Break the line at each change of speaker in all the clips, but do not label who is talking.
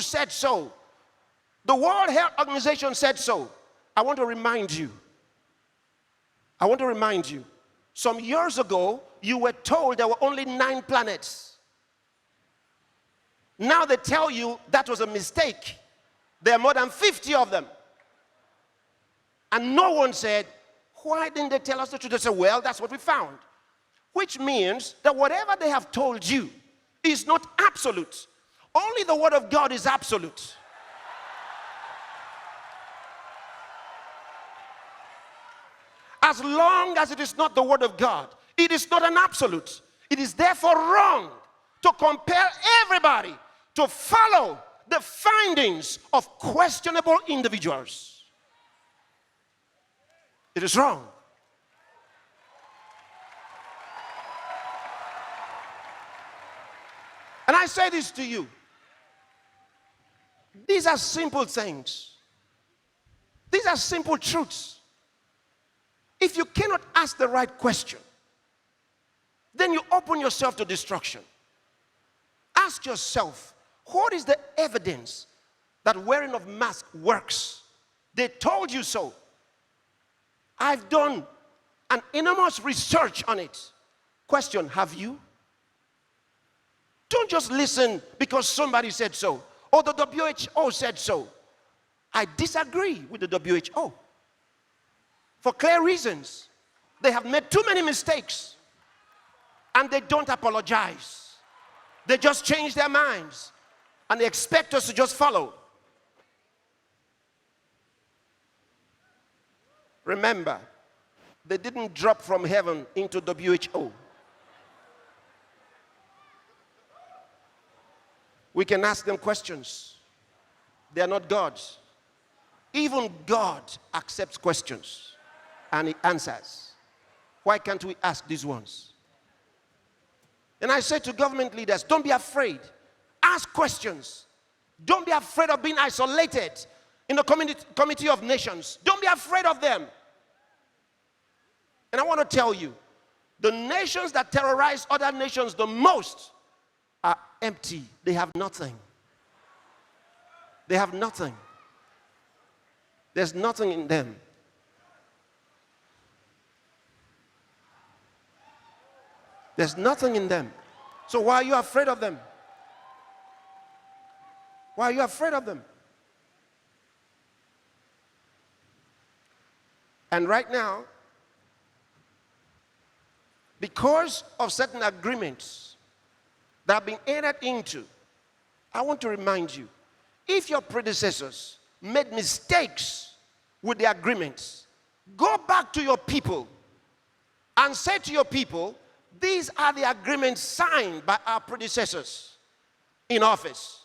said so. The World Health Organization said so. I want to remind you. Some years ago, you were told there were only 9 planets. Now they tell you that was a mistake. There are more than 50 of them. And no one said, why didn't they tell us the truth? They said, well, that's what we found. Which means that whatever they have told you is not absolute. Only the Word of God is absolute. As long as it is not the Word of God, it is not an absolute. It is therefore wrong to compel everybody to follow the findings of questionable individuals. It is wrong. And I say this to you. These are simple things. These are simple truths. If you cannot ask the right question, then you open yourself to destruction. Ask yourself, what is the evidence that wearing of mask works? They told you so. I've done an enormous research on it. Question, have you? Don't just listen because somebody said so, or the WHO said so. I disagree with the WHO. For clear reasons. They have made too many mistakes. And they don't apologize. They just change their minds. And they expect us to just follow. Remember, they didn't drop from heaven into WHO. We can ask them questions. They are not gods. Even God accepts questions. And he answers. Why can't we ask these ones? And I say to government leaders, don't be afraid. Ask questions. Don't be afraid of being isolated in the committee of nations. Don't be afraid of them. And I want to tell you, the nations that terrorize other nations the most are empty. They have nothing. They have nothing. There's nothing in them. There's nothing in them. So why are you afraid of them? Why are you afraid of them? And right now, because of certain agreements that have been entered into, I want to remind you, if your predecessors made mistakes with the agreements, go back to your people and say to your people, these are the agreements signed by our predecessors in office.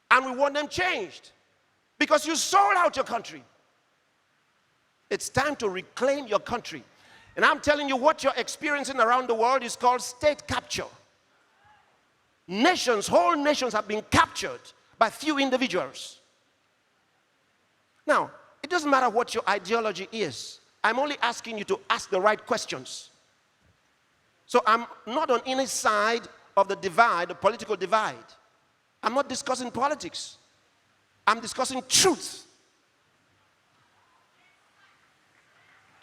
And we want them changed because you sold out your country. It's time to reclaim your country. And I'm telling you, what you're experiencing around the world is called state capture. Nations, whole nations have been captured by few individuals. Now, it doesn't matter what your ideology is. I'm only asking you to ask the right questions. So I'm not on any side of the divide, the political divide. I'm not discussing politics. I'm discussing truth.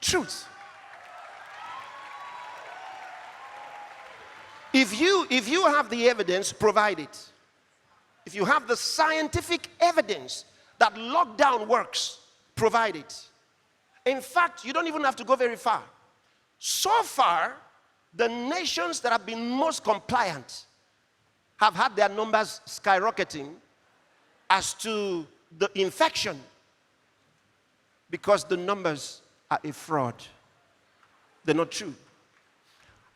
Truth. If you have the evidence, provide it. If you have the scientific evidence that lockdown works, provide it. In fact, you don't even have to go very far. So far, the nations that have been most compliant have had their numbers skyrocketing as to the infection because the numbers are a fraud. They're not true.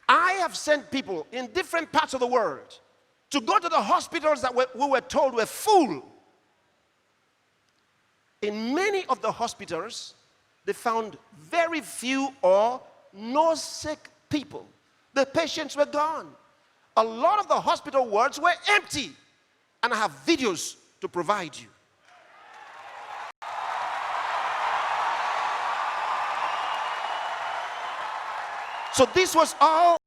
I have sent people in different parts of the world to go to the hospitals that we were told were full. In many of the hospitals, they found very few or no sick people. The patients were gone. A lot of the hospital wards were empty. And I have videos to provide you. So this was all